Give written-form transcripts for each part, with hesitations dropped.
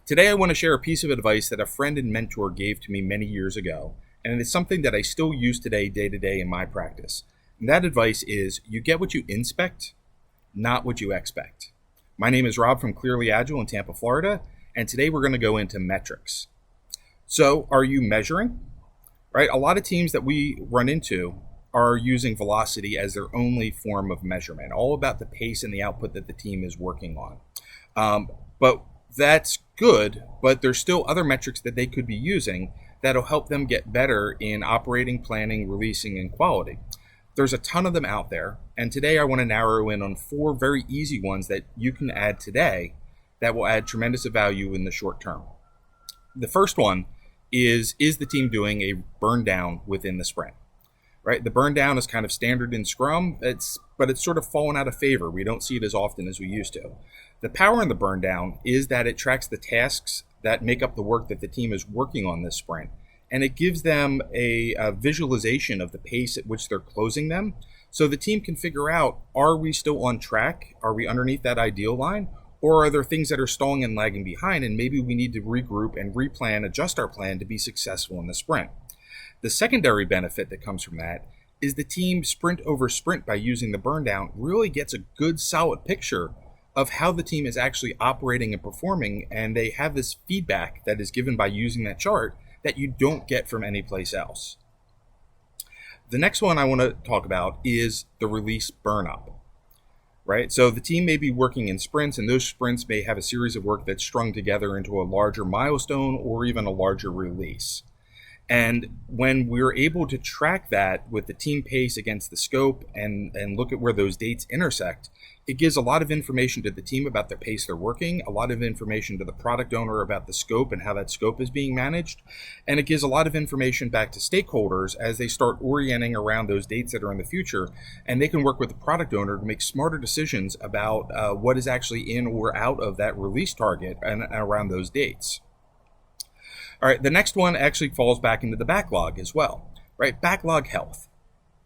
Today I want to share a piece of advice that a friend and mentor gave to me many years ago, and it's something that I still use today, day to day in my practice. And that advice is, you get what you inspect, not what you expect. My name is Rob from Clearly Agile in Tampa, Florida, and today we're going to go into metrics. So are you measuring? Right? A lot of teams that we run into are using velocity as their only form of measurement, all about the pace and the output that the team is working on. But that's good, but there's still other metrics that they could be using that'll help them get better in operating, planning, releasing, and quality. There's a ton of them out there, and today I want to narrow in on 4 very easy ones that you can add today that will add tremendous value in the short term. The first one is the team doing a burn down within the sprint? Right? The burn down is kind of standard in Scrum, but it's sort of fallen out of favor. We don't see it as often as we used to. The power in the burn down is that it tracks the tasks that make up the work that the team is working on this sprint, and it gives them a visualization of the pace at which they're closing them, so the team can figure out, are we still on track? Are we underneath that ideal line? Or are there things that are stalling and lagging behind, and maybe we need to regroup and replan, adjust our plan to be successful in the sprint? The secondary benefit that comes from that is the team sprint over sprint, by using the burn down, really gets a good solid picture of how the team is actually operating and performing, and they have this feedback that is given by using that chart that you don't get from any place else. The next one I want to talk about is the release burn up. Right? So the team may be working in sprints, and those sprints may have a series of work that's strung together into a larger milestone or even a larger release. And when we're able to track that with the team pace against the scope and look at where those dates intersect, it gives a lot of information to the team about the pace they're working, a lot of information to the product owner about the scope and how that scope is being managed, and it gives a lot of information back to stakeholders as they start orienting around those dates that are in the future, and they can work with the product owner to make smarter decisions about what is actually in or out of that release target and around those dates. All right, the next one actually falls back into the backlog as well, right? Backlog Health.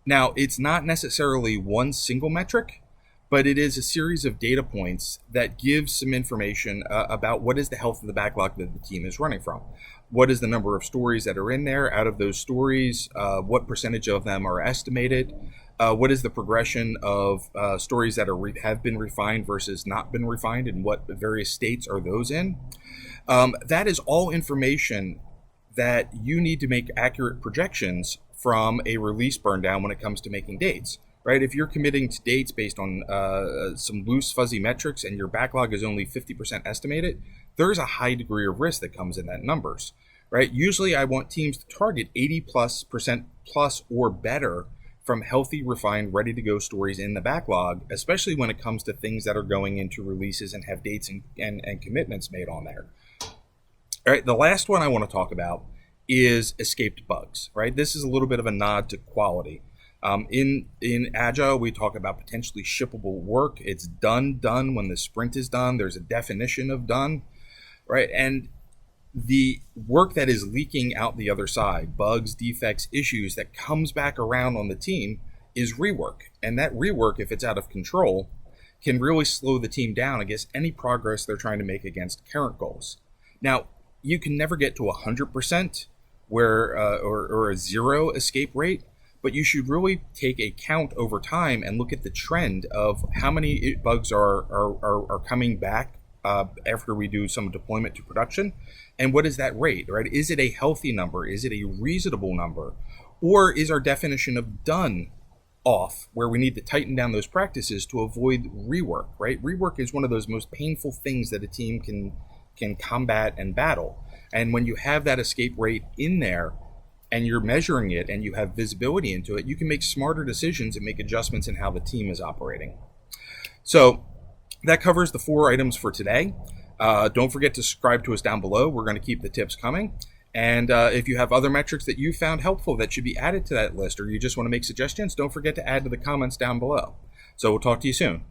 Now, it's not necessarily one single metric, but it is a series of data points that gives some information about what is the health of the backlog that the team is running from. What is the number of stories that are in there? Out of those stories, what percentage of them are estimated? What is the progression of stories that have been refined versus not been refined, and what various states are those in? That is all information that you need to make accurate projections from a release burn down when it comes to making dates, right? If you're committing to dates based on some loose, fuzzy metrics and your backlog is only 50% estimated, there's a high degree of risk that comes in that numbers, right? Usually I want teams to target 80% plus or better from healthy, refined, ready to go stories in the backlog, especially when it comes to things that are going into releases and have dates and commitments made on there. All right, the last one I want to talk about is escaped bugs, right? This is a little bit of a nod to quality. In Agile, we talk about potentially shippable work. It's done when the sprint is done. There's a definition of done, right? And the work that is leaking out the other side, bugs, defects, issues that comes back around on the team, is rework. And that rework, if it's out of control, can really slow the team down against any progress they're trying to make against current goals. Now, you can never get to 100% or a zero escape rate, but you should really take a count over time and look at the trend of how many bugs are coming back after we do some deployment to production, and what is that rate, right? Is it a healthy number? Is it a reasonable number? Or is our definition of done off, where we need to tighten down those practices to avoid rework, right? Rework is one of those most painful things that a team can combat and battle. And when you have that escape rate in there and you're measuring it and you have visibility into it, you can make smarter decisions and make adjustments in how the team is operating. So that covers the 4 items for today. Don't forget to subscribe to us down below. We're going to keep the tips coming. And if you have other metrics that you found helpful that should be added to that list, or you just want to make suggestions, don't forget to add to the comments down below. So we'll talk to you soon.